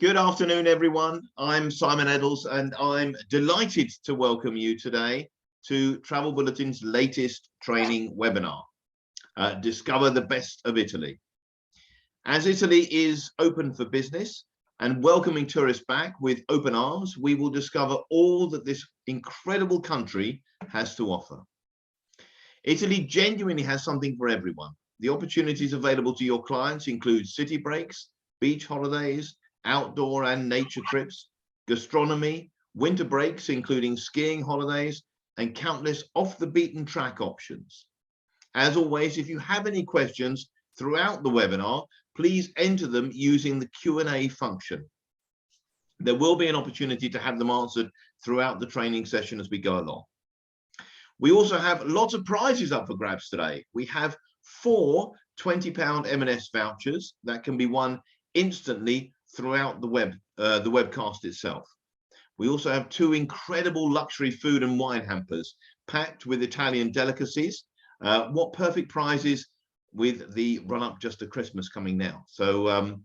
Good afternoon, everyone. I'm Simon Eddles, and I'm delighted to welcome you today to Travel Bulletin's latest training webinar, Discover the Best of Italy. As Italy is open for business and welcoming tourists back with open arms, we will discover all that this incredible country has to offer. Italy genuinely has something for everyone. The opportunities available to your clients include city breaks, beach holidays, outdoor and nature trips, gastronomy, winter breaks, including skiing holidays, and countless off-the-beaten-track options. As always, if you have any questions throughout the webinar, please enter them using the Q&A function. There will be an opportunity to have them answered throughout the training session as we go along. We also have lots of prizes up for grabs today. We have 4 £20 M&S vouchers that can be won instantly throughout the webcast itself. We also have 2 incredible luxury food and wine hampers packed with Italian delicacies. What perfect prizes with the run-up just to Christmas coming now. So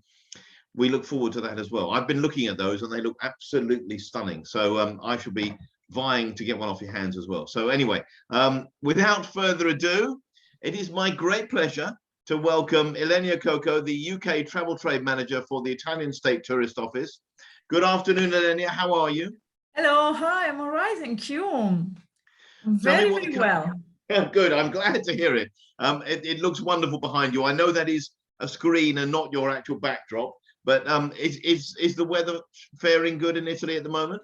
we look forward to that as well. I've been looking at those and they look absolutely stunning. So I shall be vying to get one off your hands as well. So anyway, without further ado, it is my great pleasure to welcome Elenia Coco, the UK Travel Trade Manager for the Italian State Tourist Office. Good afternoon, Elenia. How are you? Hello, hi, I'm all right, thank you. I'm very well. Yeah, good, I'm glad to hear it. It looks wonderful behind you. I know that is a screen and not your actual backdrop, but is the weather faring good in Italy at the moment?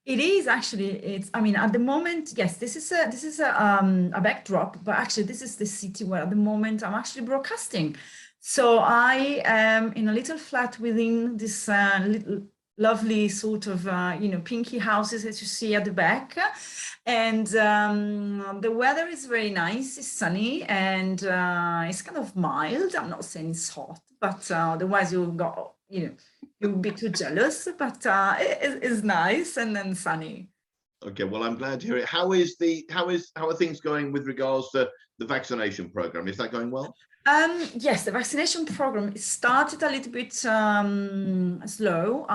It is actually. I mean, at the moment, yes. This is a backdrop, but actually, this is the city where at the moment I'm actually broadcasting. So I am in a little flat within this little lovely sort of pinky houses that you see at the back, and the weather is very nice. It's sunny and it's kind of mild. I'm not saying it's hot, but otherwise you'll be too jealous, but it is nice and then sunny. Okay, well, I'm glad to hear it. How are things going with regards to the vaccination program? Is that going well? Yes, the vaccination program started a little bit slow.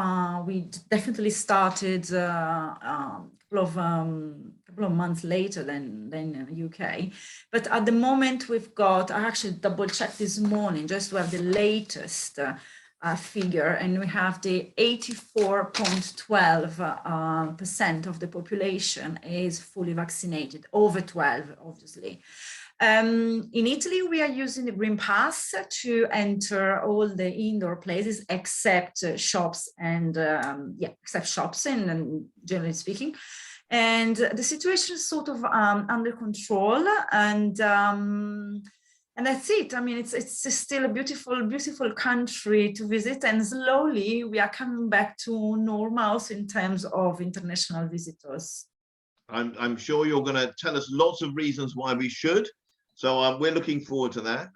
We definitely started a couple of months later than UK. But at the moment we've got, I actually double checked this morning just to have the latest figure, and we have the 84.12% of the population is fully vaccinated, over 12, obviously. In Italy, we are using the Green Pass to enter all the indoor places except shops and except shops and generally speaking. And the situation is sort of under control, and that's it. I mean, it's still a beautiful, beautiful country to visit, and slowly we are coming back to normal in terms of international visitors. I'm sure you're going to tell us lots of reasons why we should. So we're looking forward to that.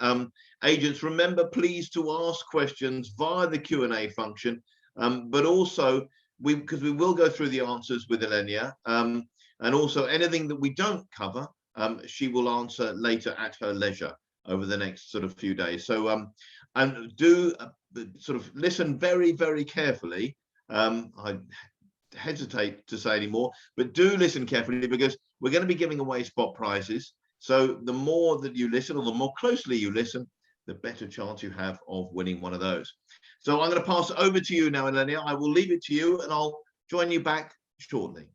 Agents, remember, please to ask questions via the Q&A function, but also because we will go through the answers with Elenia, and also anything that we don't cover, she will answer later at her leisure over the next sort of few days. So and do sort of listen very, very carefully. I hesitate to say anymore, but do listen carefully because we're going to be giving away spot prizes. So the more that you listen, or the more closely you listen, the better chance you have of winning one of those. So I'm going to pass it over to you now, Elenia. I will leave it to you and I'll join you back shortly.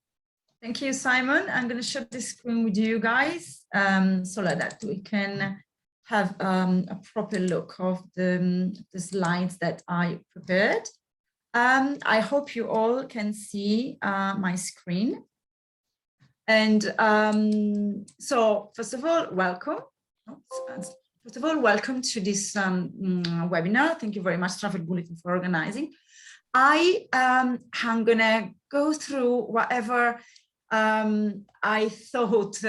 Thank you, Simon. I'm going to share this screen with you guys so that we can have a proper look of the slides that I prepared. I hope you all can see my screen. And so, first of all, welcome. First of all, welcome to this webinar. Thank you very much, Travel Bulletin, for organizing. I am going to go through whatever I thought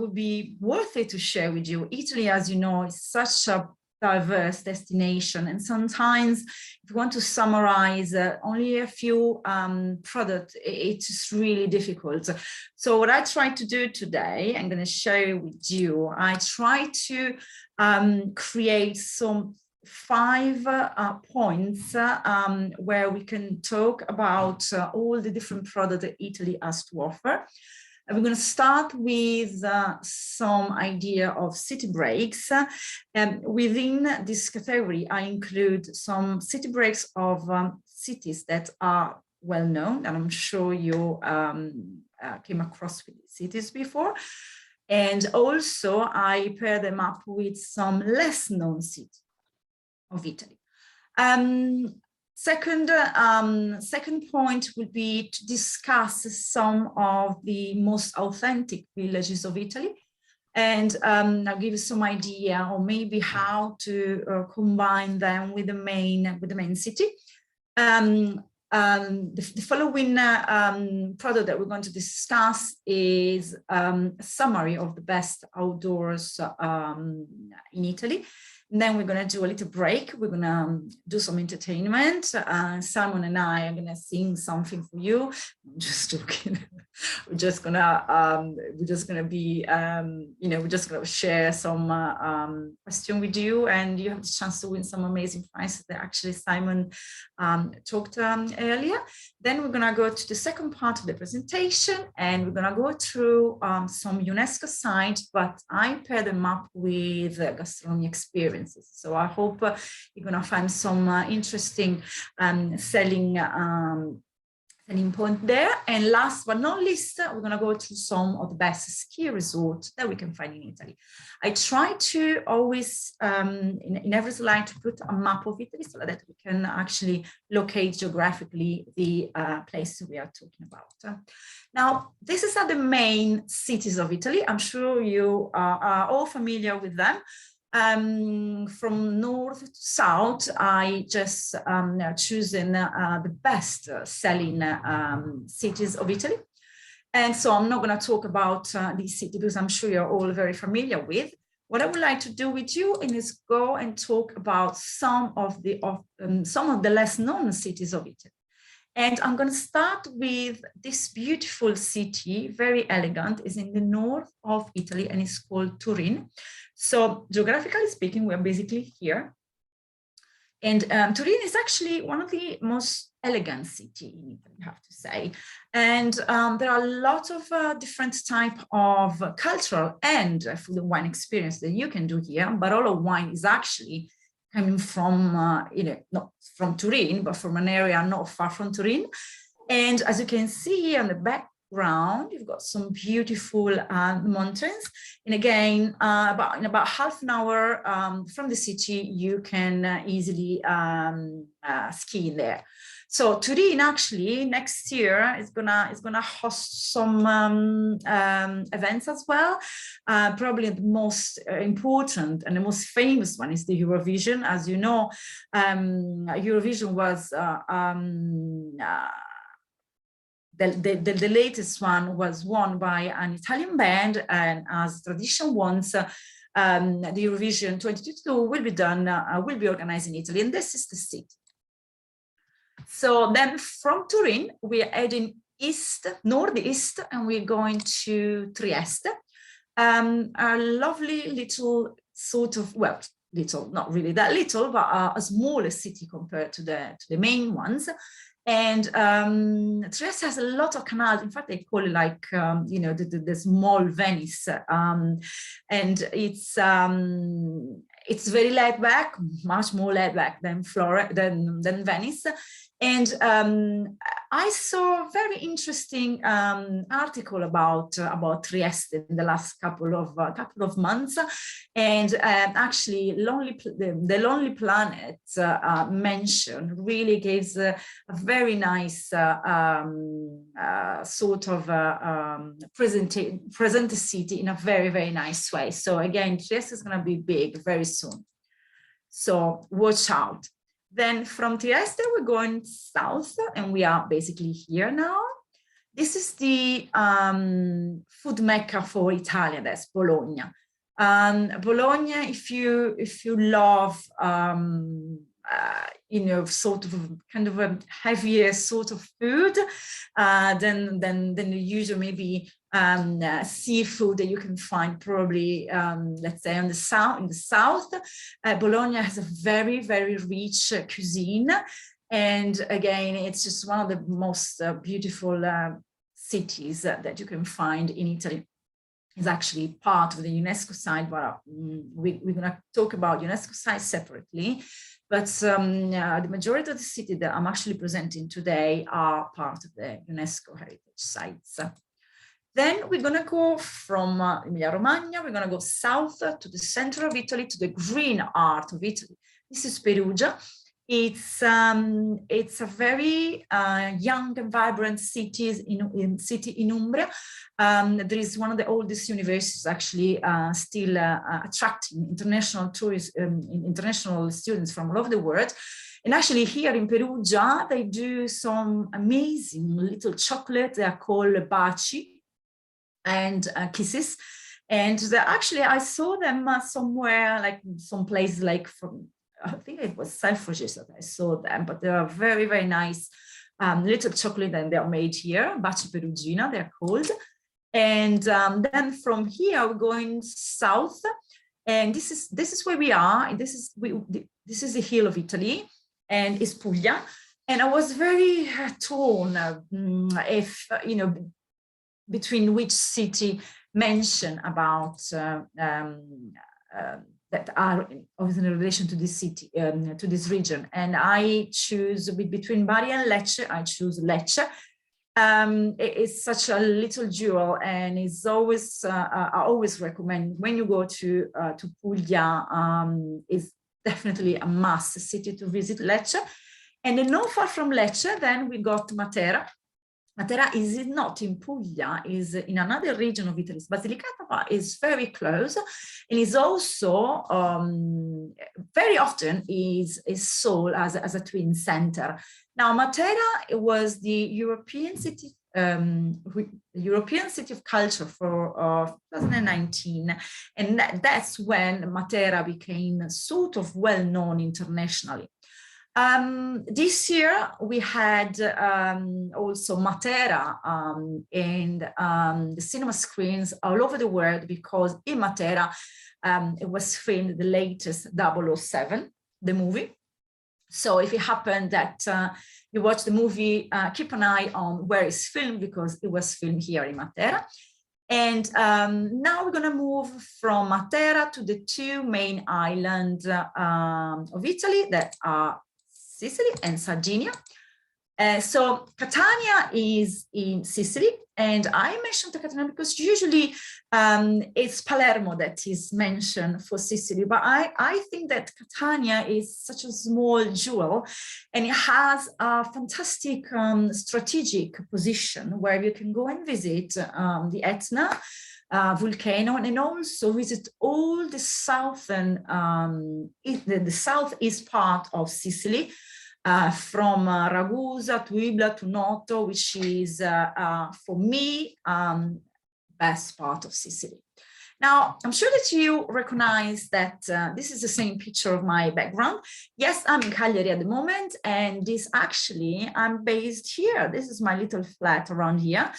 would be worth it to share with you. Italy, as you know, is such a diverse destination, and sometimes if you want to summarize only a few products, it's really difficult. So what I try to do today, I'm going to share with you, I try to create some 5 points where we can talk about all the different products that Italy has to offer. And we're going to start with some idea of city breaks. Within this category, I include some city breaks of cities that are well known, and I'm sure you came across with cities before. And also I pair them up with some less known cities of Italy. Second point would be to discuss some of the most authentic villages of Italy, and I'll give you some idea or maybe how to combine them with the main city. The following product that we're going to discuss is a summary of the best outdoors in Italy. And then we're going to do a little break. We're going to do some entertainment. Simon and I are going to sing something for you. I'm just joking. we're just going to be, we're just going to share some question with you, and you have the chance to win some amazing prizes that actually Simon talked earlier. Then we're going to go to the second part of the presentation, and we're going to go through some UNESCO sites, but I pair them up with gastronomy experiences. So I hope you're going to find some interesting selling point there. And last but not least, we're going to go through some of the best ski resorts that we can find in Italy. I try to always, in every slide, to put a map of Italy so that we can actually locate geographically the places we are talking about. Now, these are the main cities of Italy. I'm sure you are all familiar with them. From north to south, I just chosen the best selling cities of Italy. And so I'm not going to talk about these cities because I'm sure you're all very familiar with. What I would like to do with you is go and talk about some of the less known cities of Italy. And I'm going to start with this beautiful city, very elegant, is in the north of Italy, and it's called Turin. So geographically speaking, we're basically here. And Turin is actually one of the most elegant cities in Italy, I have to say. And there are a lot of different type of cultural and food and wine experience that you can do here. Barolo wine is actually coming from, not from Turin, but from an area not far from Turin. And as you can see here on the background, you've got some beautiful mountains. And again, in about half an hour from the city, you can easily ski in there. So Turin actually next year is gonna host some events as well. Probably the most important and the most famous one is the Eurovision. As you know, Eurovision was the latest one was won by an Italian band, and as tradition wants, the Eurovision 2022 will be organized in Italy, and this is the city. So then from Turin, we are heading northeast, and we're going to Trieste. A lovely little sort of, well, little, not really that little, but a smaller city compared to the main ones. And Trieste has a lot of canals. In fact, they call it like, the small Venice. And it's very laid back, much more laid back than Venice. And I saw a very interesting article about Trieste in the last couple of months, and actually, the Lonely Planet mention really gives a very nice sort of present the city in a very, very nice way. So again, Trieste is going to be big very soon. So watch out. Then from Trieste, we're going south, and we are basically here now. This is the food mecca for Italy, that's Bologna. Bologna, if you love you know, sort of kind of a heavier sort of food than the usual maybe seafood that you can find probably, let's say, in the south. Bologna has a very, very rich cuisine. And again, it's just one of the most beautiful cities that you can find in Italy. Is actually part of the UNESCO site, but we're going to talk about UNESCO site separately. But the majority of the cities that I'm actually presenting today are part of the UNESCO heritage sites. Then we're going to go from Emilia-Romagna, we're going to go south to the center of Italy, to the green heart of Italy. This is Perugia. It's a very young and vibrant city in Umbria. There is one of the oldest universities actually still attracting international tourists, international students from all over the world. And actually here in Perugia, they do some amazing little chocolate. They are called baci and kisses. And actually I saw them somewhere, like some places like from, I think it was Selfridges that I saw them, but they are very, very nice little chocolate, and they are made here, Baci Perugina, they're called. And then from here, we're going south, and this is where we are. And this is the hill of Italy, and it's Puglia. And I was very torn if, you know, between which city mention about that are obviously in relation to this city, to this region. And I choose between Bari and Lecce, I choose Lecce. It's such a little jewel, and it's always, I always recommend when you go to Puglia, it's definitely a must city to visit, Lecce. And then not far from Lecce, then we got Matera. Matera is not in Puglia, is in another region of Italy. Basilicata, but is very close, and is also very often is sold as a twin center. Now, Matera was the European City of Culture for 2019, and that's when Matera became sort of well known internationally. This year we had also Matera and the cinema screens all over the world, because in Matera it was filmed the latest 007, the movie. So if it happened that you watch the movie, keep an eye on where it's filmed, because it was filmed here in Matera. And now we're going to move from Matera to the two main islands of Italy that are Sicily and Sardinia. So Catania is in Sicily, and I mentioned Catania because usually it's Palermo that is mentioned for Sicily, but I think that Catania is such a small jewel, and it has a fantastic strategic position where you can go and visit the Etna volcano, and also visit all the southern, the southeast part of Sicily, from Ragusa to Ibla to Noto, which is, for me, best part of Sicily. Now, I'm sure that you recognize that this is the same picture of my background. Yes, I'm in Cagliari at the moment, and this actually, I'm based here. This is my little flat around here.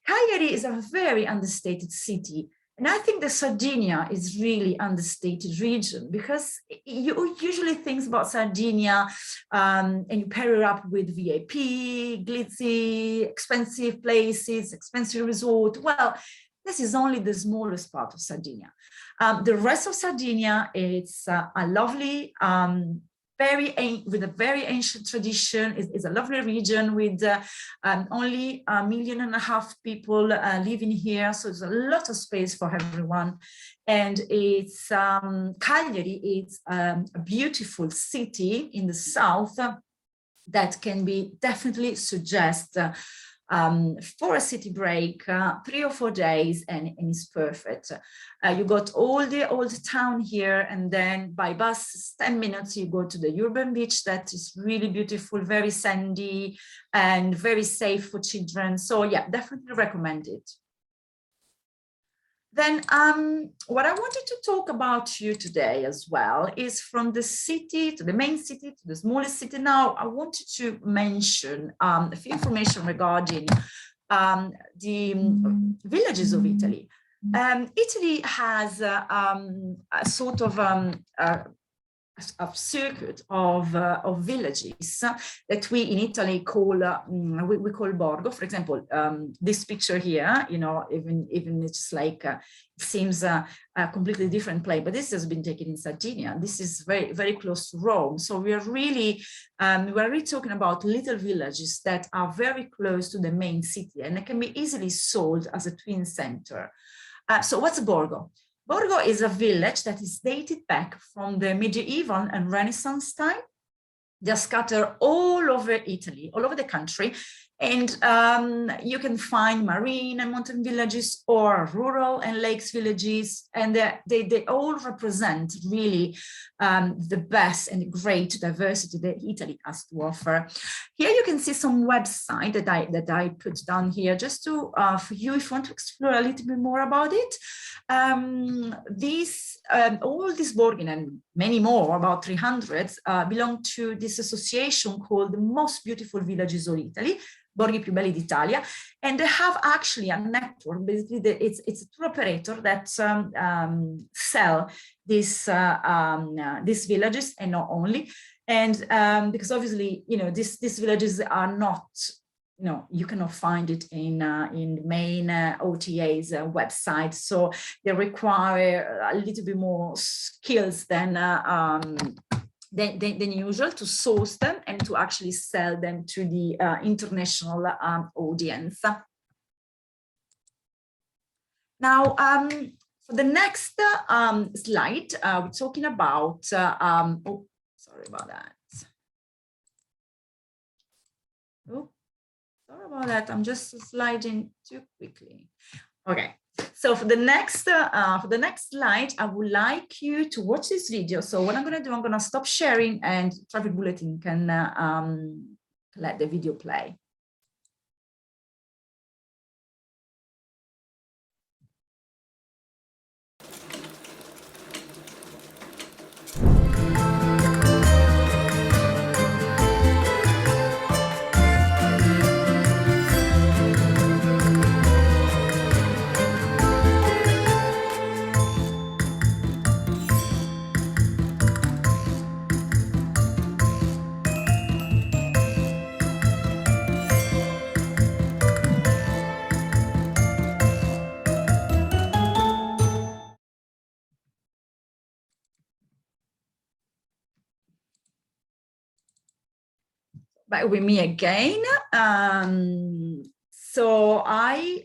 Cagliari is a very understated city. And I think that Sardinia is really understated region, because you usually think about Sardinia and you pair it up with VIP, glitzy, expensive places, expensive resort. Well, this is only the smallest part of Sardinia. The rest of Sardinia, it's a lovely, with a very ancient tradition. It's a lovely region with only 1.5 million people living here. So there's a lot of space for everyone. And it's Cagliari, it's a beautiful city in the south that can be definitely suggest for a city break, 3 or 4 days, and it's perfect. You got all the old town here, and then by bus, 10 minutes, you go to the urban beach that is really beautiful, very sandy, and very safe for children. So yeah, definitely recommend it. Then what I wanted to talk about you today as well is from the city to the main city to the smallest city. Now, I wanted to mention a few information regarding the villages of Italy. Italy has a sort of a circuit of villages that we in Italy call we call borgo. For example, this picture here, you know, even it's like it seems a completely different place, but this has been taken in Sardinia. This is very close to Rome. So we are really talking about little villages that are very close to the main city, and it can be easily sold as a twin center. So what's a borgo? Borgo is a village that is dated back from the medieval and Renaissance time. They're scattered all over Italy, all over the country. And you can find marine and mountain villages or rural and lakes villages. And they all represent really the best and great diversity that Italy has to offer. Here you can see some website that I put down here just to for you if you want to explore a little bit more about it. All these borghi and many more, about 300, belong to this association called the Most Beautiful Villages of Italy, Borghi Più Belli d'Italia, and they have actually a network. Basically, it's a tour operator that sell these villages, and not only. And because obviously, you know, these villages are not, you know, you cannot find it in main OTA's website, so they require a little bit more skills than usual to source them and to actually sell them to the international audience. Now, for the next slide, we're talking about, oh, sorry about that. Oh, sorry about that, I'm just sliding too quickly. Okay. So for the next slide, I would like you to watch this video. So what I'm going to do, I'm going to stop sharing, and Travel Bulletin can let the video play. Back with me again. So I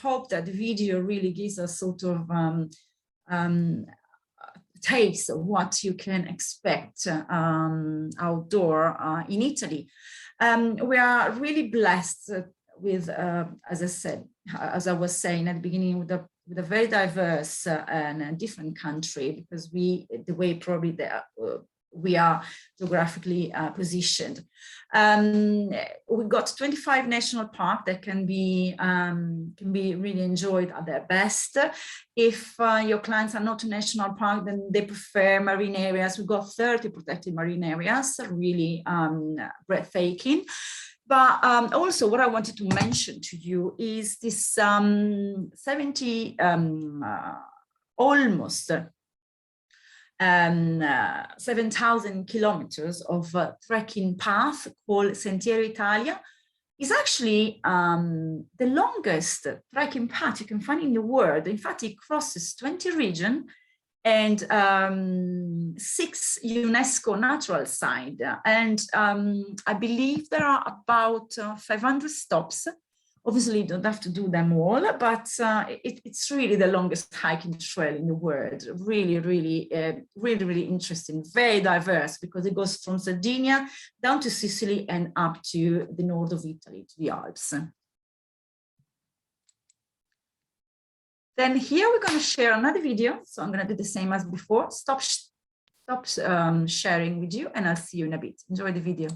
hope that the video really gives us sort of taste of what you can expect outdoor in Italy. We are really blessed with, as I was saying at the beginning, with a very diverse and different country, because the way probably we are geographically positioned. We've got 25 national parks that can be really enjoyed at their best. If your clients are not a national park, then they prefer marine areas. We've got 30 protected marine areas, really breathtaking. But also what I wanted to mention to you is this 70, almost 7,000 kilometers of trekking path called Sentiero Italia. Is actually the longest trekking path you can find in the world. In fact, it crosses 20 regions and 6 UNESCO natural sites. And I believe there are about 500 stops. Obviously, you don't have to do them all, but it's really the longest hiking trail in the world. Really interesting, very diverse, because it goes from Sardinia down to Sicily and up to the north of Italy, to the Alps. Then here we're going to share another video. So I'm going to do the same as before. Stop sharing with you, and I'll see you in a bit. Enjoy the video.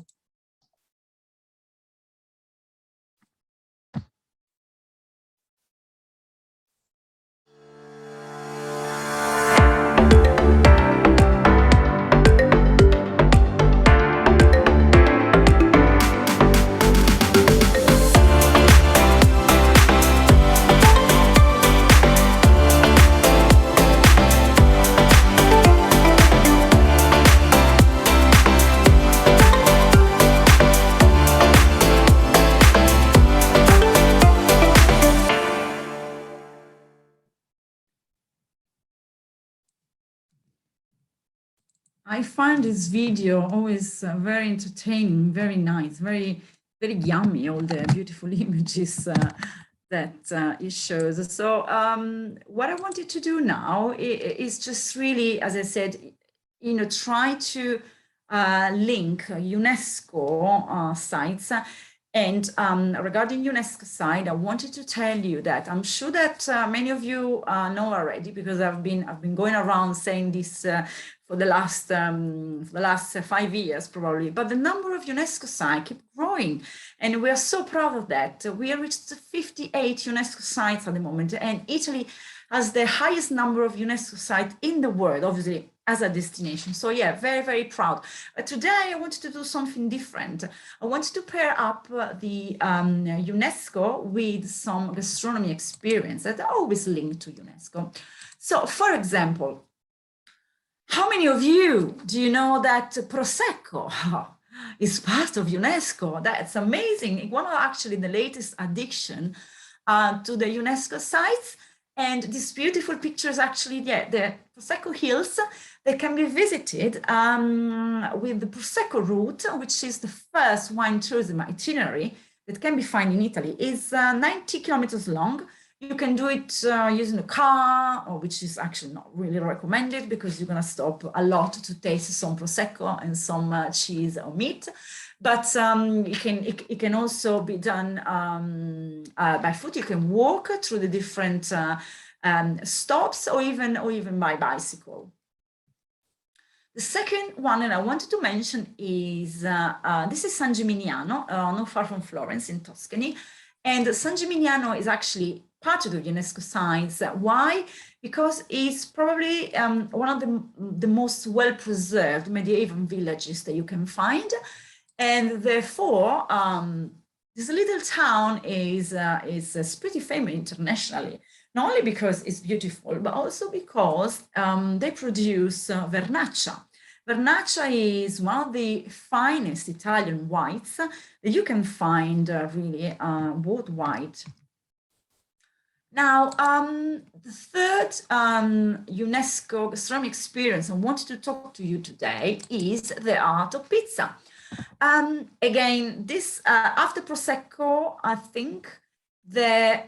I find this video always very entertaining, very nice, very yummy, all the beautiful images that it shows. So what I wanted to do now is just really, as I said, try to link UNESCO sites. And regarding UNESCO site, I wanted to tell you that I'm sure that many of you know already, because I've been going around saying this for the last 5 years probably. But the number of UNESCO sites keep growing, and we are so proud of that. We have reached 58 UNESCO sites at the moment, and Italy has the highest number of UNESCO sites in the world, obviously, as a destination. So yeah, very, very proud. Today, I wanted to do something different. I wanted to pair up the UNESCO with some gastronomy experience that are always linked to UNESCO. So for example, how many of you do you know that Prosecco is part of UNESCO? That's amazing. It was actually the latest addition to the UNESCO sites. And these beautiful pictures, actually, yeah, the Prosecco Hills, they can be visited with the Prosecco route, which is the first wine tourism itinerary that can be found in Italy. It's 90 kilometers long. You can do it using a car, or which is actually not really recommended because you're going to stop a lot to taste some Prosecco and some cheese or meat. But it can also be done by foot. You can walk through the different stops, or even by bicycle. The second one that I wanted to mention is this is San Gimignano, not far from Florence in Tuscany. And San Gimignano is actually part of the UNESCO sites. Why? Because it's probably one of the most well-preserved medieval villages that you can find. And therefore, this little town is pretty famous internationally, not only because it's beautiful, but also because they produce vernaccia. Vernaccia is one of the finest Italian whites that you can find really worldwide. Now, the third UNESCO gastronomy experience I wanted to talk to you today is the art of pizza. Again, this after Prosecco, I think the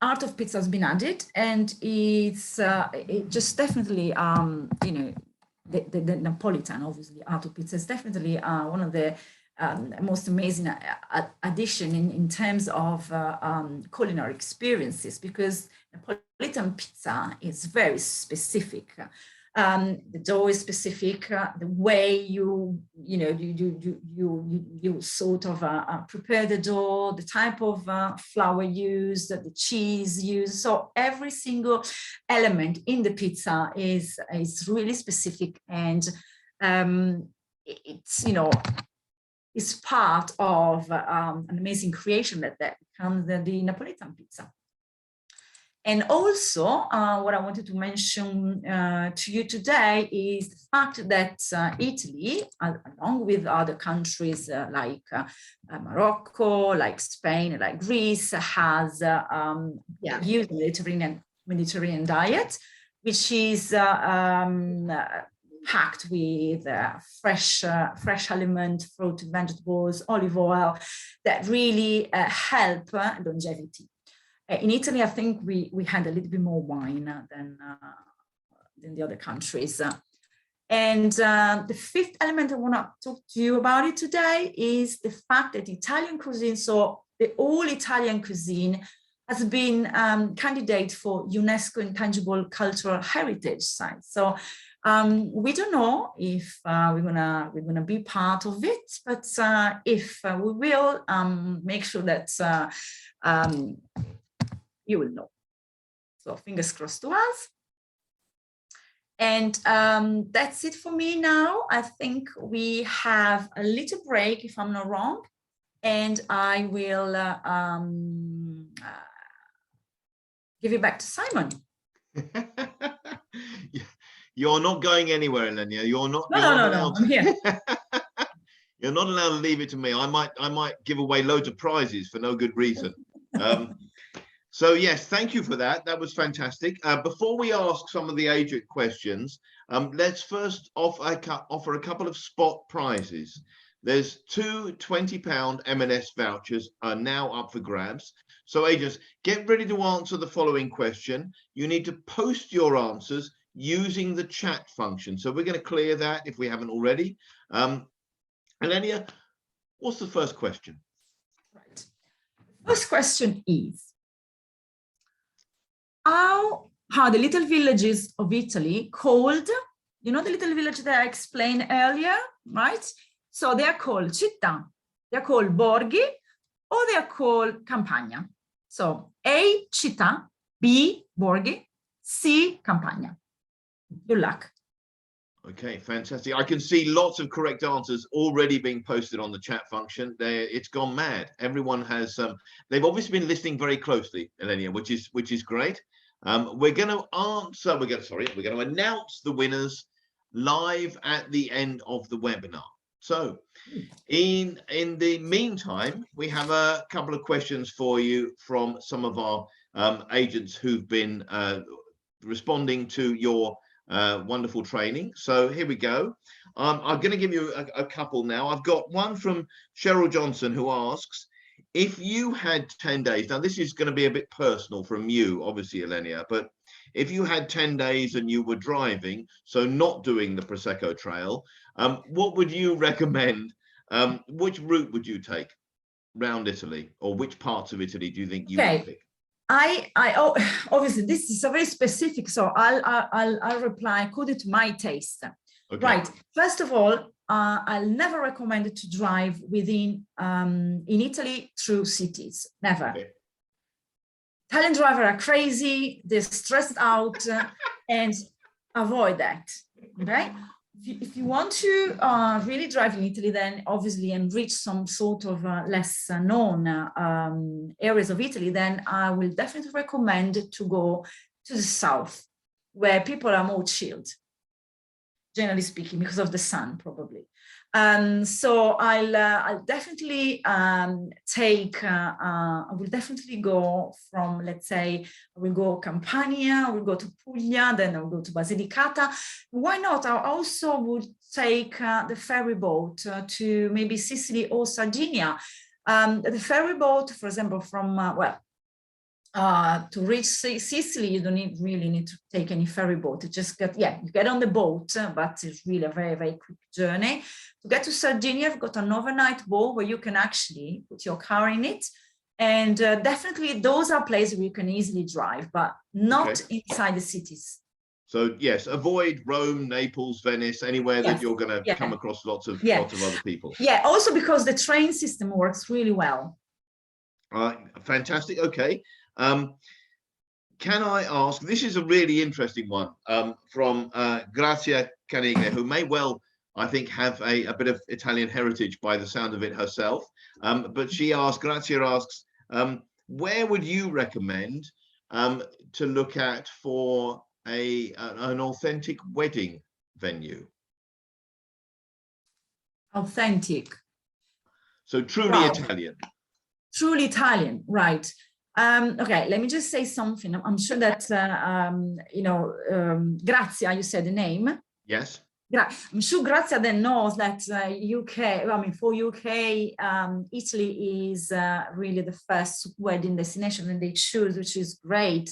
art of pizza has been added, and it's it just definitely the Napolitan, obviously, art of pizza is definitely one of the most amazing addition in terms of culinary experiences, because Napolitan pizza is very specific. The dough is specific. The way you sort of prepare the dough, the type of flour used, the cheese used. So every single element in the pizza is really specific, and it's part of an amazing creation that becomes the Napolitan pizza. And also, what I wanted to mention to you today is the fact that Italy, along with other countries like Morocco, like Spain, like Greece, has used the Mediterranean diet, which is packed with fresh element, fruit, vegetables, olive oil, that really help longevity. In Italy, I think we had a little bit more wine than the other countries. And the fifth element I want to talk to you about it today is the fact that Italian cuisine, so the all Italian cuisine, has been candidate for UNESCO Intangible Cultural Heritage Site. So we don't know if we're gonna be part of it, but if we will, make sure that you will know. So fingers crossed to us. And that's it for me now. I think we have a little break, if I'm not wrong, and I will give it back to Simon. You're not going anywhere, Elenia. You're not. No, I'm here. You're not allowed to leave it to me. I might give away loads of prizes for no good reason. So yes, thank you for that. That was fantastic. Before we ask some of the agent questions, let's first offer a couple of spot prizes. There's two £20 M&S vouchers are now up for grabs. So agents, get ready to answer the following question. You need to post your answers using the chat function. So we're going to clear that if we haven't already. Elenia, what's the first question? Right. First question is, how the little villages of Italy called, you know, the little village that I explained earlier, right? So they are called città, they are called borghi, or they are called campagna. So A, città, B, borghi, C, campagna. Good luck. Okay, fantastic. I can see lots of correct answers already being posted on the chat function. It's gone mad. Everyone has, they've obviously been listening very closely, Elenia, which is great. We're going to announce the winners live at the end of the webinar. So in the meantime, we have a couple of questions for you from some of our agents who've been responding to your wonderful training. So here we go. I'm going to give you a couple now. I've got one from Cheryl Johnson who asks, if you had 10 days, now this is going to be a bit personal from you, obviously, Elenia, but if you had 10 days and you were driving, so not doing the Prosecco Trail, what would you recommend? Which route would you take around Italy, or which parts of Italy do you think you would pick? Obviously this is a very specific, so I'll reply according to my taste. Okay. Right. First of all, I'll never recommend to drive within in Italy through cities. Never. Okay. Italian drivers are crazy. They're stressed out, and avoid that. Okay. If you want to really drive in Italy, then obviously and reach some sort of less known areas of Italy, then I will definitely recommend to go to the south, where people are more chilled, generally speaking, because of the sun, probably. So I'll definitely I will definitely go from, let's say, I will go Campania, I will go to Puglia, then I will go to Basilicata. Why not? I also would take the ferry boat to maybe Sicily or Sardinia. The ferry boat, for example, from, to reach Sicily, you don't really need to take any ferry boat. You just you get on the boat, but it's really a very, very quick journey. To get to Sardinia, you've got an overnight boat where you can actually put your car in it. And definitely those are places where you can easily drive, but not inside the cities. So yes, avoid Rome, Naples, Venice, anywhere that you're going to come across lots of other people. Yeah, also because the train system works really well. Fantastic. Okay. Can I ask, this is a really interesting one from Grazia Caniglia, who may well, I think, have a bit of Italian heritage by the sound of it herself. But Grazia asks, where would you recommend to look at for an authentic wedding venue? Authentic. So truly Italian. Truly Italian, right. Okay, let me just say something. I'm sure that, Grazia, you said the name. Yes. I'm sure Grazia then knows that for UK, Italy is really the first wedding destination that they choose, which is great.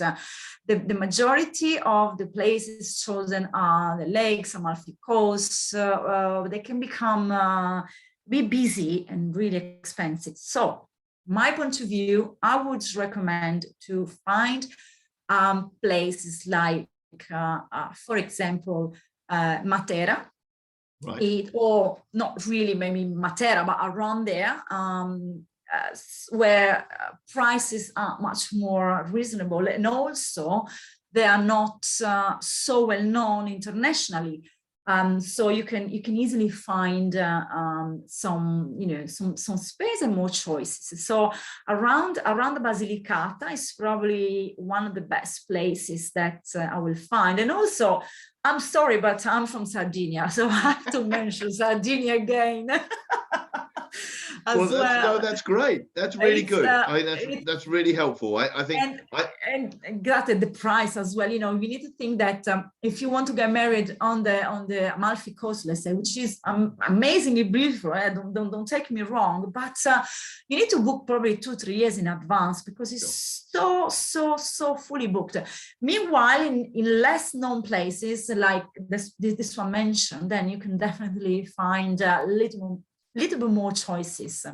The majority of the places chosen are the lakes, Amalfi Coast. They can become be busy and really expensive. So, my point of view, I would recommend to find places like, for example, Matera, right. Or not really maybe Matera, but around there, where prices are much more reasonable, and also they are not so well known internationally. So you can easily find some space and more choices. So around the Basilicata is probably one of the best places that I will find. And also, I'm sorry, but I'm from Sardinia, so I have to mention Sardinia again. as well. No, that's great. That's really good. That's really helpful. I think. And granted, the price as well. You know, we need to think that if you want to get married on the Amalfi Coast, let's say, which is amazingly beautiful. Don't take me wrong, but you need to book probably 2-3 years in advance because it's so fully booked. Meanwhile, in less known places like this one mentioned, then you can definitely find a little bit more choices.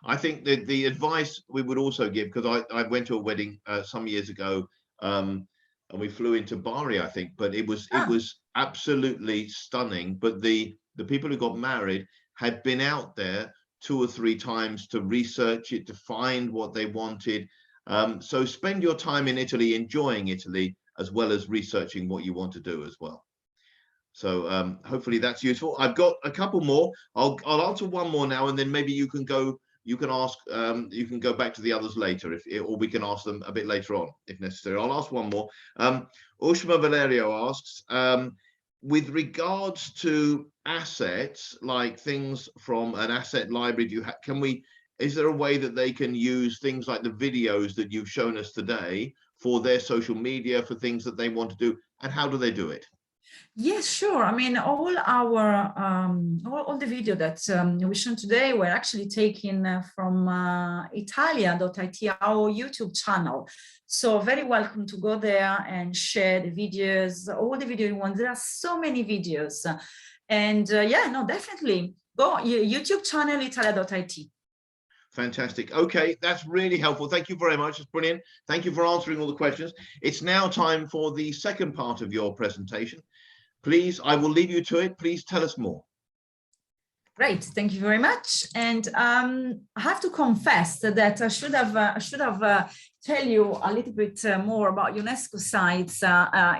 I think that the advice we would also give, because I went to a wedding some years ago, and we flew into Bari, I think, but it was absolutely stunning. But the people who got married had been out there 2 or 3 times to research it, to find what they wanted. So spend your time in Italy enjoying Italy as well as researching what you want to do as well. So hopefully that's useful. I've got a couple more. I'll answer one more now, and then maybe you can go. You can ask. You can go back to the others later, or we can ask them a bit later on if necessary. I'll ask one more. Ushma Valerio asks, with regards to assets, like things from an asset library, is there a way that they can use things like the videos that you've shown us today for their social media, for things that they want to do, and how do they do it? Yes, sure. I mean, all all the video that we shown today were actually taken from Italia.it, our YouTube channel. So very welcome to go there and share the videos, all the video you want. There are so many videos. And yeah, no, definitely go YouTube channel, Italia.it. Fantastic. Okay, that's really helpful. Thank you very much. It's brilliant. Thank you for answering all the questions. It's now time for the second part of your presentation. Please, I will leave you to it. Please tell us more. Great, thank you very much. And I have to confess that I should have tell you a little bit more about UNESCO sites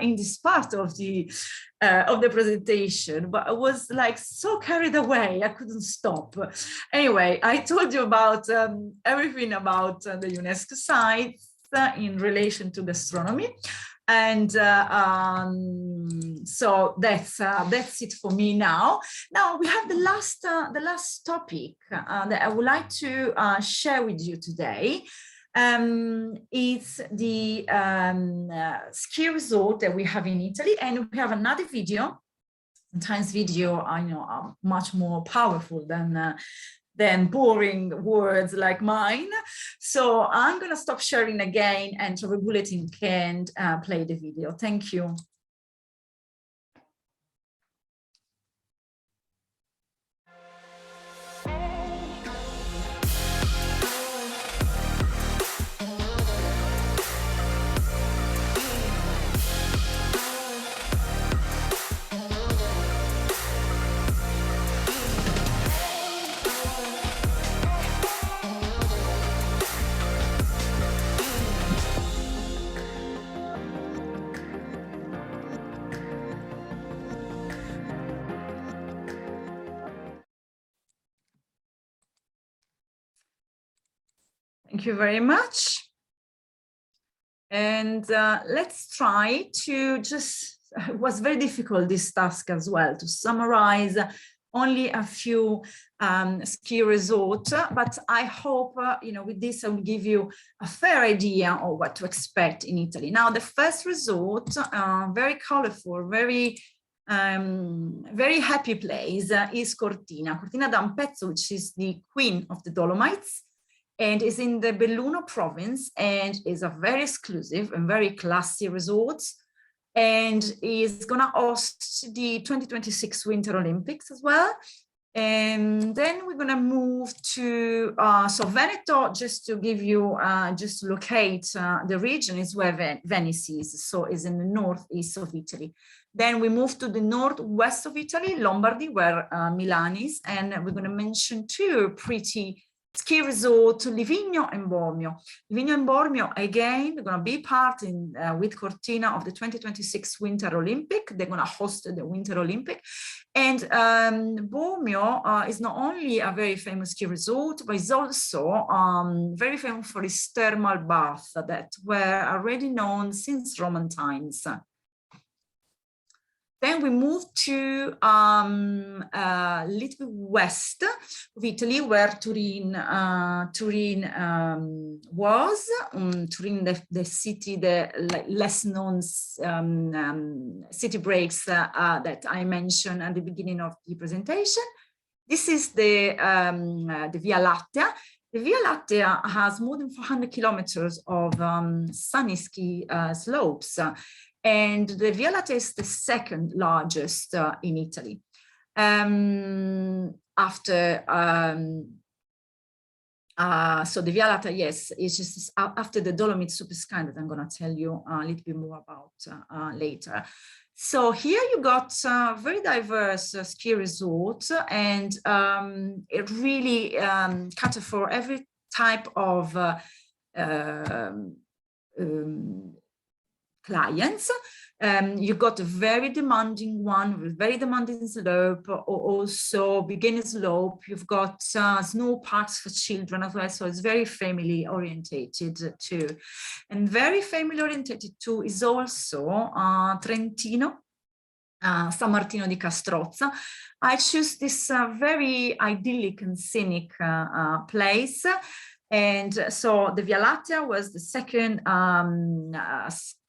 in this part of the presentation, but I was like so carried away, I couldn't stop. Anyway, I told you about everything about the UNESCO sites in relation to gastronomy. And so that's it for me now. Now we have the last topic that I would like to share with you today. It's the ski resort that we have in Italy, and we have another video. Sometimes video, I know, are much more powerful than boring words like mine. So I'm going to stop sharing again, and Travel Bulletin can play the video. Thank you. Thank you very much. And let's try to it was very difficult, this task as well, to summarize only a few ski resorts, but I hope, with this, I will give you a fair idea of what to expect in Italy. Now, the first resort, very colorful, very happy place is Cortina. Cortina d'Ampezzo, which is the queen of the Dolomites, and is in the Belluno province, and is a very exclusive and very classy resort, and is gonna host the 2026 Winter Olympics as well. And then we're gonna move to, so Veneto, just to give you, just to locate the region, is where Venice is, so is in the northeast of Italy. Then we move to the northwest of Italy, Lombardy, where Milan is, and we're gonna mention 2 pretty ski resort, Livigno and Bormio. Livigno and Bormio, again, they're going to be part with Cortina of the 2026 Winter Olympic. They're going to host the Winter Olympic. And Bormio is not only a very famous ski resort, but is also very famous for its thermal baths that were already known since Roman times. Then we moved to a little bit west of Italy, where Turin was. Turin, the city, the less known city breaks that I mentioned at the beginning of the presentation. This is the Via Lattea. The Via Lattea has more than 400 kilometers of sunny ski slopes. And the Via Lattea is the second largest in Italy. So the Via Lattea, yes, it's just after the Dolomites super sky that I'm going to tell you a little bit more about later. So here you got very diverse ski resorts, and it really catered for every type of clients. You got a very demanding one with very demanding slope, or also beginner slope. You've got snow parks for children as well, so it's very family orientated too. And very family orientated too is also Trentino, San Martino di Castrozza. I choose this very idyllic and scenic place. And so the Via Lattea was the second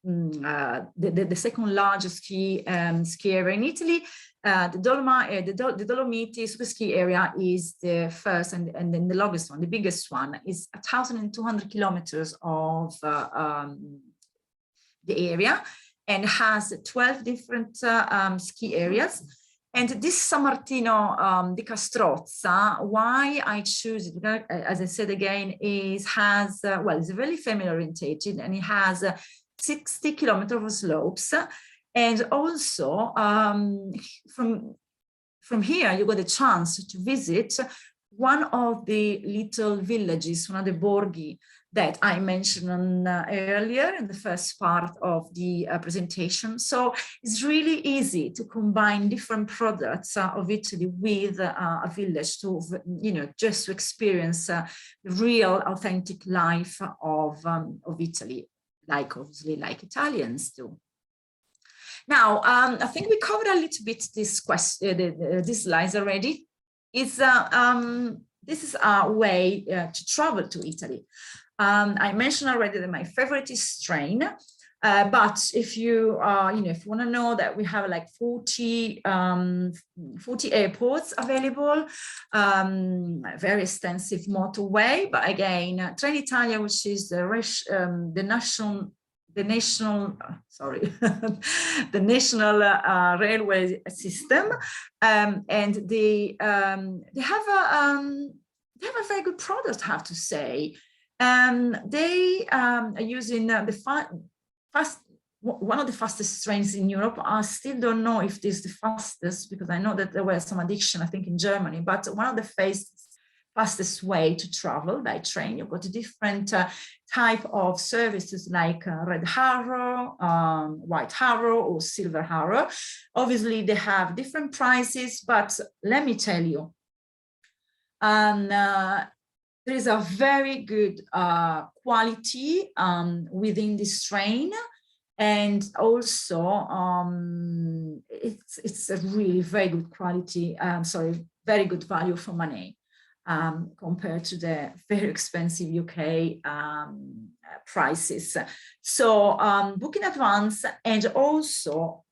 the second largest ski area in Italy. The Dolomites super ski area is the first, and then the longest one, the biggest one, is 1,200 kilometers of the area, and has 12 different ski areas. And this San Martino di Castrozza, why I choose it, as I said again, is it's very family orientated, and it has 60 kilometers of slopes. And also from here, you got a chance to visit one of the little villages, one of the borghi that I mentioned earlier in the first part of the presentation. So it's really easy to combine different products of Italy with a village to, just to experience the real authentic life of Italy, obviously like Italians do. Now, I think we covered a little bit this these slides already. This is a way to travel to Italy. I mentioned already that my favorite is train, but if you if you want to know that we have like 40 airports available, very extensive motorway. But again, Trenitalia, which is the national railway system, and they have a very good product, I have to say. They are using one of the fastest trains in Europe. I still don't know if this is the fastest, because I know that there was some addiction, I think, in Germany, but one of the fastest way to travel by train. You've got a different type of services like Red Arrow, White Arrow, or Silver Arrow. Obviously, they have different prices, but let me tell you, there is a very good quality within this train, and also it's a really very good quality. Very good value for money compared to the very expensive UK prices. So book in advance, and also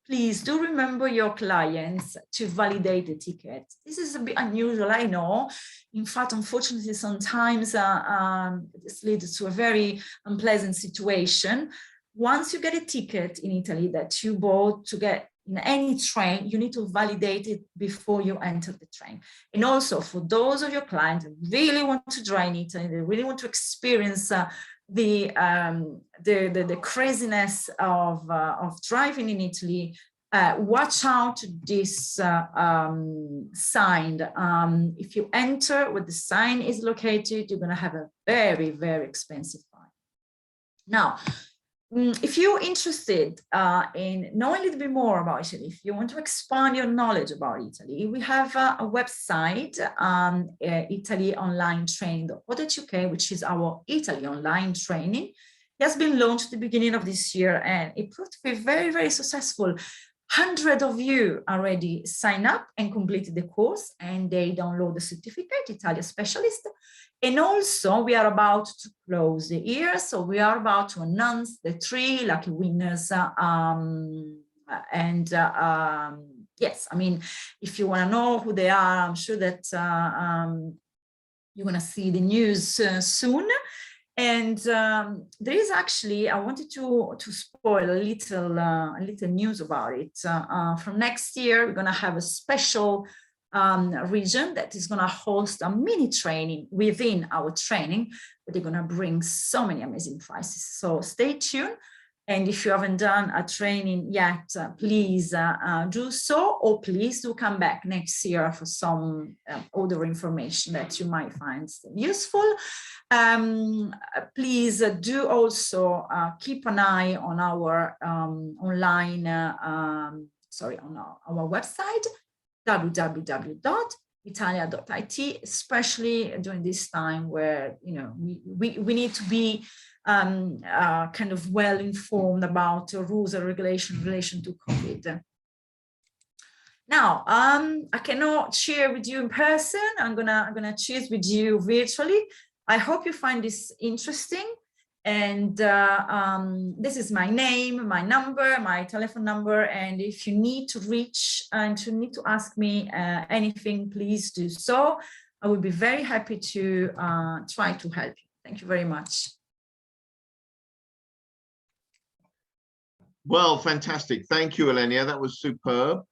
please do remember your clients to validate the ticket. This is a bit unusual, I know. In fact, unfortunately, sometimes this leads to a very unpleasant situation. Once you get a ticket in Italy that you bought to get in any train, you need to validate it before you enter the train. And also, for those of your clients who really want to join Italy, they really want to experience the craziness of driving in Italy, watch out this sign. If you enter where the sign is located, you're going to have a very, very expensive fine. Now, if you're interested in knowing a little bit more about Italy, if you want to expand your knowledge about Italy, we have a website, italyonlinetraining.co.uk, which is our Italy online training. It has been launched at the beginning of this year, and it proved to be very, very successful. 100 of you already signed up and completed the course, and they download the certificate, Italia Specialist. And also we are about to close the year, so we are about to announce the 3 lucky winners. Yes, I mean, if you want to know who they are, I'm sure that you're going to see the news soon. And there is actually, I wanted to spoil a little news about it. From next year, we're going to have a special region that is going to host a mini training within our training, but they're going to bring so many amazing prizes. So stay tuned. And if you haven't done a training yet, please do so, or please do come back next year for some other information that you might find useful. Please do also keep an eye on our online, on our website, www.italia.it, especially during this time where, you know, we need to be kind of well informed about rules and regulations in relation to COVID. Now, I cannot share with you in person. I'm gonna choose with you virtually. I hope you find this interesting. And this is my name, my number, my telephone number. And if you need to reach and you need to ask me anything, please do so. I will be very happy to try to help you. Thank you very much. Well, fantastic. Thank you, Elenia. That was superb.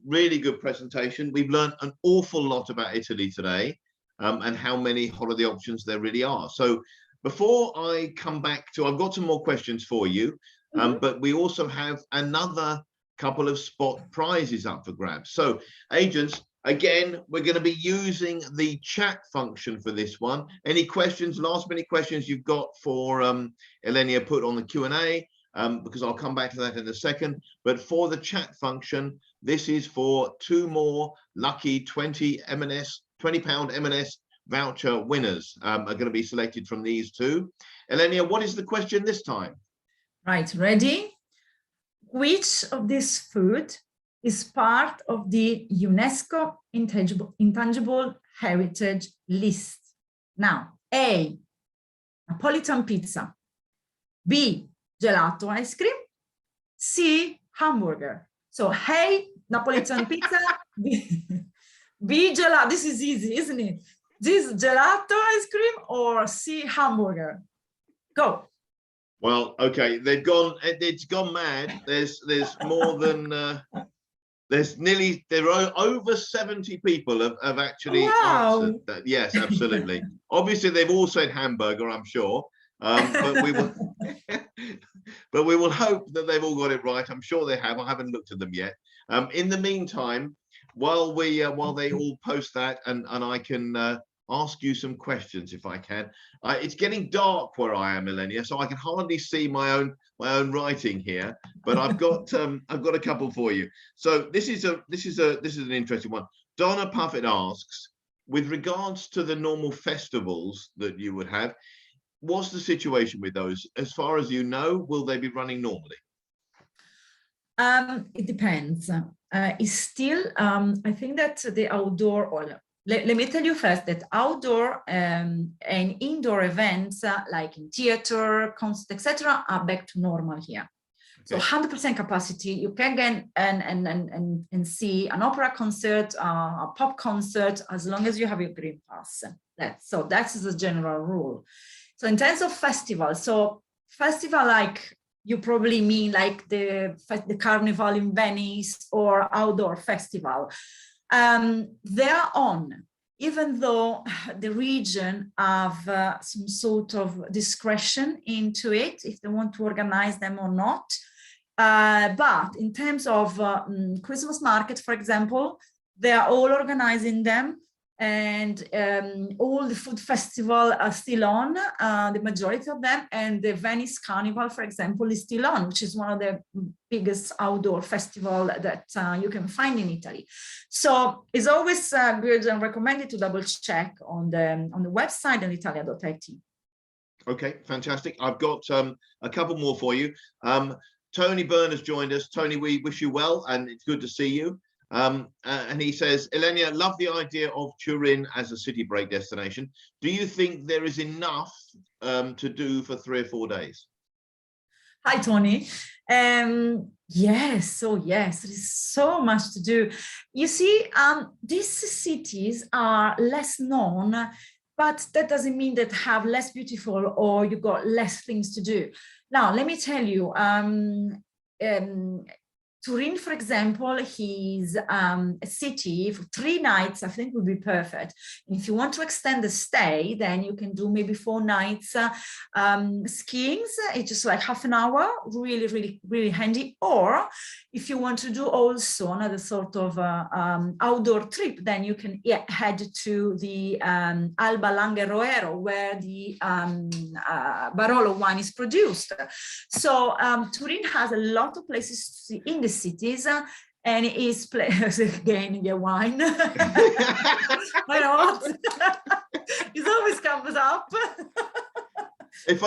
Really good presentation. We've learned an awful lot about Italy today and how many holiday options there really are. So before I come back to, I've got some more questions for you, but we also have another couple of spot prizes up for grabs. So agents, again, we're going to be using the chat function for this one. Any questions, last minute questions you've got for Elenia, put on the Q&A. Because I'll come back to that in a second. But for the chat function, this is for 2 more lucky £20 M&S voucher winners are going to be selected from these 2. Elenia, what is the question this time? Right, ready? Which of this food is part of the UNESCO Intangible Heritage List? Now, A, Napolitan pizza. B, gelato ice cream. C, hamburger. So, hey, Napolitan pizza. B, gelato. This is easy, isn't it? This gelato ice cream or C, hamburger? Go. Well, okay, it's gone mad. There's more than there are over 70 people have actually answered that. Yes, absolutely. Obviously, they've all said hamburger, I'm sure. But we will hope that they've all got it right. I'm sure they have. I haven't looked at them yet. In the meantime, while they all post that, and I can ask you some questions if I can. It's getting dark where I am, Elenia, so I can hardly see my own writing here. But I've got a couple for you. So this is an interesting one. Donna Puffett asks, with regards to the normal festivals that you would have, what's the situation with those? As far as you know, will they be running normally? It depends. It's still, I think that the outdoor, or let me tell you first that outdoor and indoor events like in theater, concert, etc., are back to normal here. Okay. So 100% capacity. You can get and see an opera concert, a pop concert, as long as you have your green pass. That's the general rule. So in terms of festival, like you probably mean like the Carnival in Venice or outdoor festival. They're on, even though the region have some sort of discretion into it, if they want to organize them or not. But in terms of Christmas market, for example, they are all organizing them. And all the food festivals are still on, the majority of them, and the Venice Carnival, for example, is still on, which is one of the biggest outdoor festivals that you can find in Italy. So it's always good and recommended to double check on the website and italia.it. Okay, fantastic. I've got a couple more for you. Tony Byrne has joined us. Tony, we wish you well, and it's good to see you. And he says, Elenia, love the idea of Turin as a city break destination. Do you think there is enough to do for 3 or 4 days? Hi, Tony. Yes, so yes, there is so much to do. You see, these cities are less known, but that doesn't mean that have less beautiful or you got less things to do. Now, let me tell you, Turin, for example, is a city for 3 nights, I think would be perfect. And if you want to extend the stay, then you can do maybe 4 nights skiing. It's just like half an hour, really, really, really handy. Or if you want to do also another sort of outdoor trip, then you can head to the Alba Langeroero, where the Barolo wine is produced. So Turin has a lot of places to see in the cities, and it is again your wine. Why not? It always comes up. If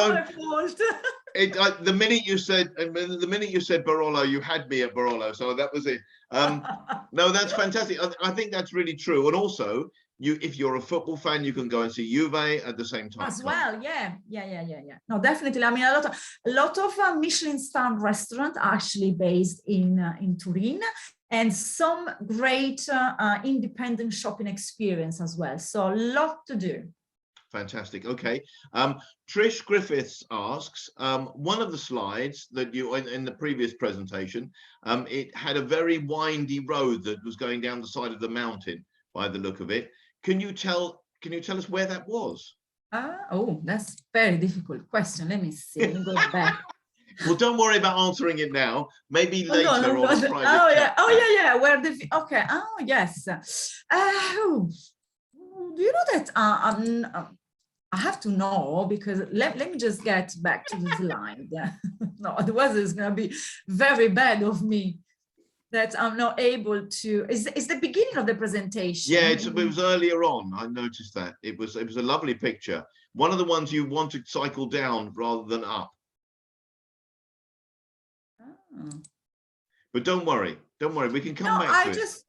the minute you said Barolo, you had me at Barolo, so that was it. No, that's fantastic. I think that's really true. And also, if you're a football fan, you can go and see Juve at the same time as well. Yeah. No, definitely. I mean, a lot of Michelin star restaurants are actually based in Turin, and some great independent shopping experience as well. So a lot to do. Fantastic. Okay. Trish Griffiths asks, one of the slides that you in the previous presentation, it had a very windy road that was going down the side of the mountain by the look of it. Can you tell us where that was? Oh, that's a very difficult question. Let me see. Let me go back. Well, don't worry about answering it now. Maybe later on a private chat. Yeah. Where the okay? Oh, yes. Do you know that I have to know, because let me just get back to the slide. No, otherwise it's going to be very bad of me that I'm not able to. It's the beginning of the presentation. Yeah, it was earlier on. I noticed that. It was a lovely picture. One of the ones you want to cycle down rather than up. Oh. But don't worry. We can come back to it.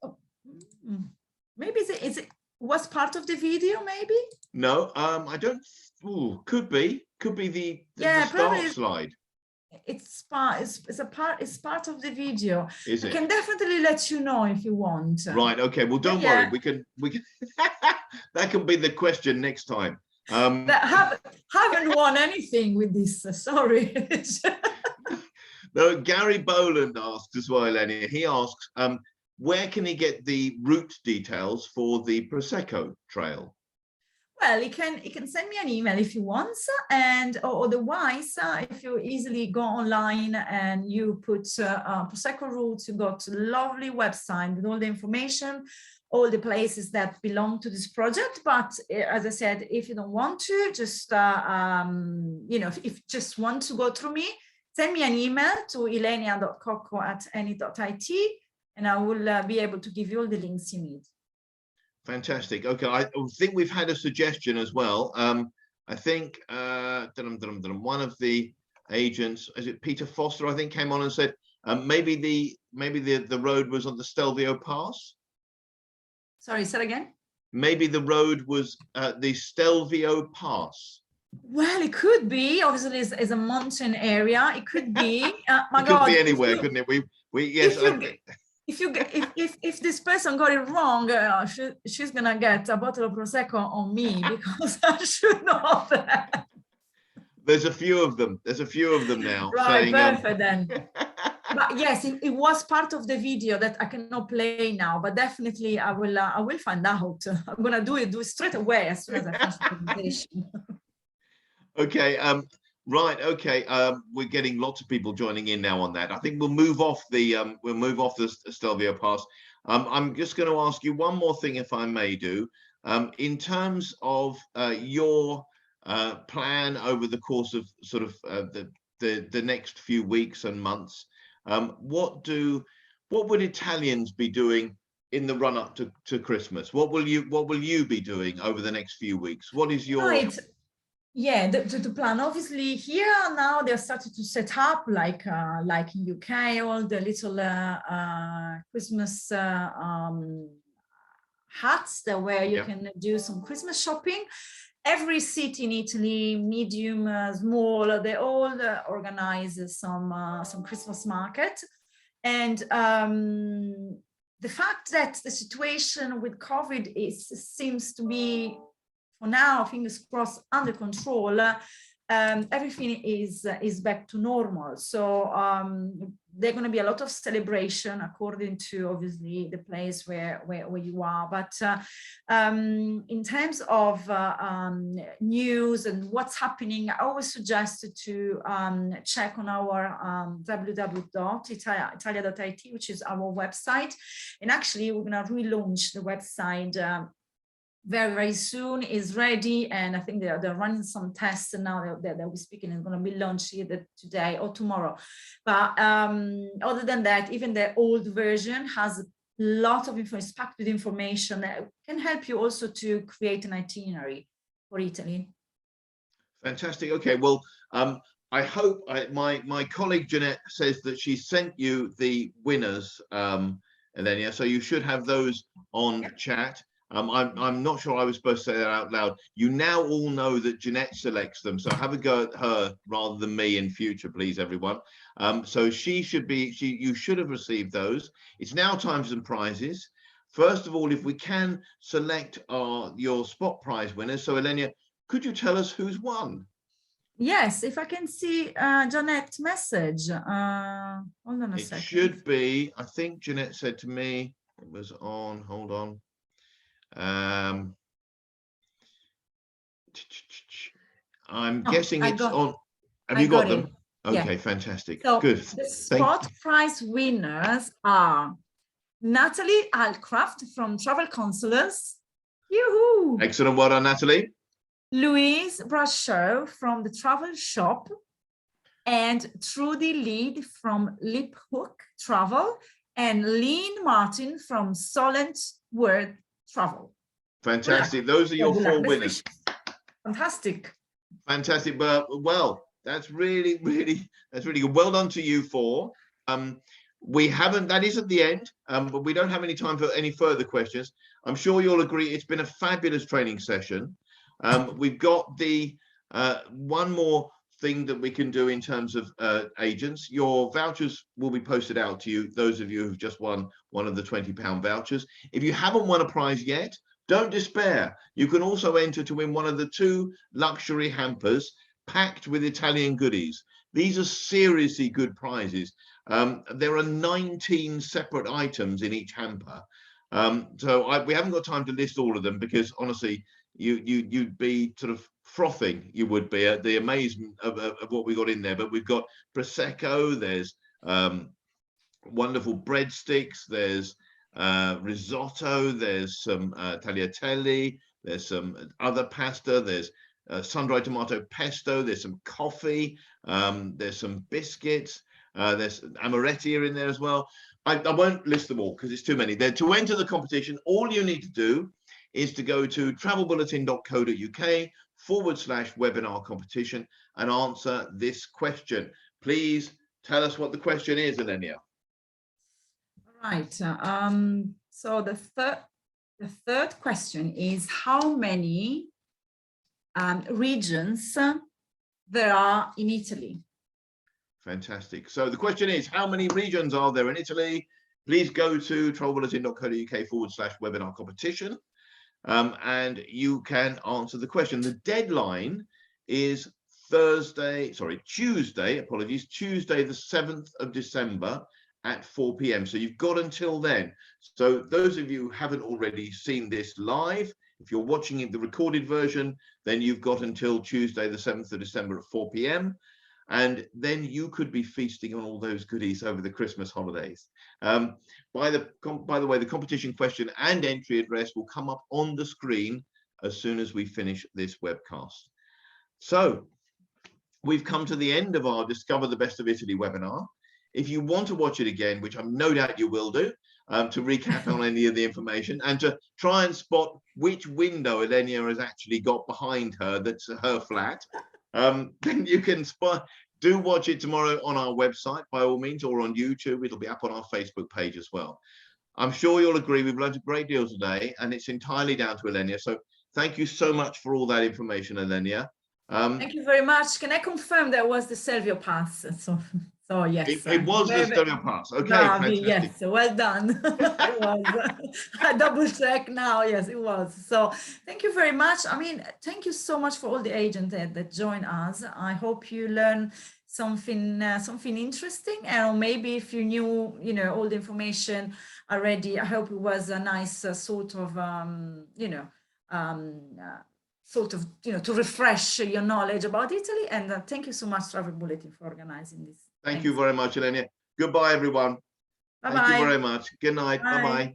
Maybe it was part of the video, maybe? No, I don't. Ooh, could be the start slide. It's part of the video. Is it? I can definitely let you know if you want. Right. Okay. Well, don't worry. We can. That can be the question next time. Haven't won anything with this. Sorry. No, Gary Boland asked as well, Elenia. He asks, where can he get the route details for the Prosecco trail? Well, he can send me an email if he wants, and or otherwise, if you easily go online and you put Prosecco routes, you got a lovely website with all the information, all the places that belong to this project. But as I said, if you don't want to, just if you just want to go through me, send me an email to ilenia.cocco@eni.it, and I will be able to give you all the links you need. Fantastic. Okay, I think we've had a suggestion as well. I think one of the agents, is it Peter Foster, I think, came on and said maybe the road was on the Stelvio Pass. Sorry, say that again. Maybe the road was the Stelvio Pass. Well, it could be. Obviously, it's a mountain area. It could be. It could be anywhere, couldn't it? If this person got it wrong, she's gonna get a bottle of Prosecco on me, because I should know that. There's a few of them. Now. Right, perfect then. But yes, it was part of the video that I cannot play now, but definitely I will find out. I'm gonna do it straight away as soon as I finish the presentation. Okay. Right. Okay. We're getting lots of people joining in now on that. I think we'll move off the Stelvio Pass. I'm just going to ask you one more thing, if I may do. In terms of your plan over the course of sort of the next few weeks and months, what would Italians be doing in the run up to Christmas? What will you be doing over the next few weeks? What is your Yeah, the plan. Obviously, here now they're starting to set up like in UK, all the little Christmas huts that where you can do some Christmas shopping. Every city in Italy, medium, small, they all organize some Christmas market, and the fact that the situation with COVID seems to be, for now, fingers crossed, under control. Everything is back to normal. So there's going to be a lot of celebration according to obviously the place where you are. But in terms of news and what's happening, I always suggest to check on our www.italia.it, which is our website. And actually, we're going to relaunch the website very soon. Is ready, and I think they're running some tests, and now that we're speaking is going to be launched either today or tomorrow. But other than that, even the old version has a lot of information, packed with information that can help you also to create an itinerary for Italy. Fantastic. Okay, well, I hope my colleague Jeanette says that she sent you the winners, Elenia, so you should have those on chat. I'm not sure I was supposed to say that out loud. You now all know that Jeanette selects them, so have a go at her rather than me in future, please, everyone. So you should have received those. It's now time for some prizes. First of all, if we can select your spot prize winners. So Elenia, could you tell us who's won? Yes, if I can see Jeanette's message. Hold on a second. It should be, I think Jeanette said to me, it was on, hold on. I'm guessing it's on. Have you got them? Okay, fantastic. So good. The spot prize winners are Natalie Alcraft from Travel Consulars. Yoo-hoo! Excellent. Well done, Natalie. Louise Brasheau from the Travel Shop, and Trudy Lead from Lip Hook Travel, and Lean Martin from Solent Word Travel. Fantastic. Those are your 4 winners. Fantastic. Fantastic. But well, that's really good. Well done to you 4. We haven't, that is at the end, but we don't have any time for any further questions. I'm sure you'll agree it's been a fabulous training session. We've got the one more thing that we can do in terms of agents. Your vouchers will be posted out to you, those of you who've just won one of the £20 vouchers. If you haven't won a prize yet, don't despair. You can also enter to win one of the 2 luxury hampers packed with Italian goodies. These are seriously good prizes. There are 19 separate items in each hamper. So we haven't got time to list all of them because honestly, you'd be sort of frothing, you would be at the amazement of what we got in there. But we've got Prosecco, there's wonderful breadsticks, there's risotto, there's some tagliatelle, there's some other pasta, there's sun-dried tomato pesto, there's some coffee, there's some biscuits, there's amaretti in there as well. I won't list them all because it's too many. To enter the competition, all you need to do is to go to travelbulletin.co.uk/webinar competition and answer this question. Please tell us what the question is, Elenia. Right. So the third question is how many regions there are in Italy? Fantastic. So the question is, how many regions are there in Italy? Please go to travelbulletin.co.uk/webinar competition. And you can answer the question. The deadline is Tuesday, the 7th of December at 4 p.m. So you've got until then. So those of you who haven't already seen this live, if you're watching it, the recorded version, then you've got until Tuesday, the 7th of December at 4 p.m. And then you could be feasting on all those goodies over the Christmas holidays. By the way, the competition question and entry address will come up on the screen as soon as we finish this webcast. So we've come to the end of our Discover the Best of Italy webinar. if you want to watch it again, which I'm no doubt you will do, to recap on any of the information and to try and spot which window Elenia has actually got behind her that's her flat, then you can do watch it tomorrow on our website by all means, or on YouTube. It'll be up on our Facebook page as well. I'm sure you'll agree we've learned a great deal today, and it's entirely down to Elenia. So thank you so much for all that information, Elenia. Thank you very much. Can I confirm that was the Stelvio pass? So yes, it was the Stelvio pass. Okay, fantastic. Yes, well done. It was. I double check now. Yes, it was. So thank you very much. I mean, thank you so much for all the agents that join us. I hope you learn something interesting, and maybe if you knew, all the information already, I hope it was a nice sort of, to refresh your knowledge about Italy. And thank you so much, Travel Bulletin, for organizing this. Thank you very much, Elenia. Goodbye, everyone. Bye-bye. Thank you very much. Good night. Bye-bye.